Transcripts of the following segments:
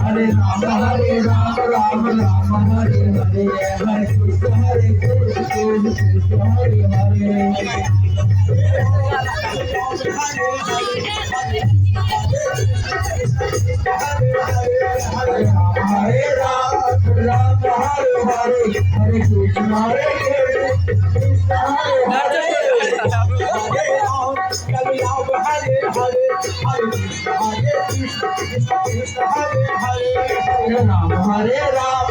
Hare Ram Ram Ram Hare Hare Hare Krishna Krishna Hare Hare Hare Ram Ram Hare Hare Hare Krishna Hare Krishna Hare Ram Hare Ram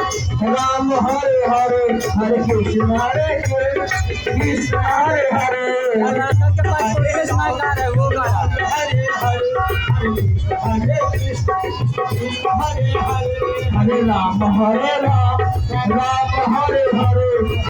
Ram Hare Hare Hare Krishna Hare Krishna Hare Hare Hare Ram Hare Ram Ram Hare Hare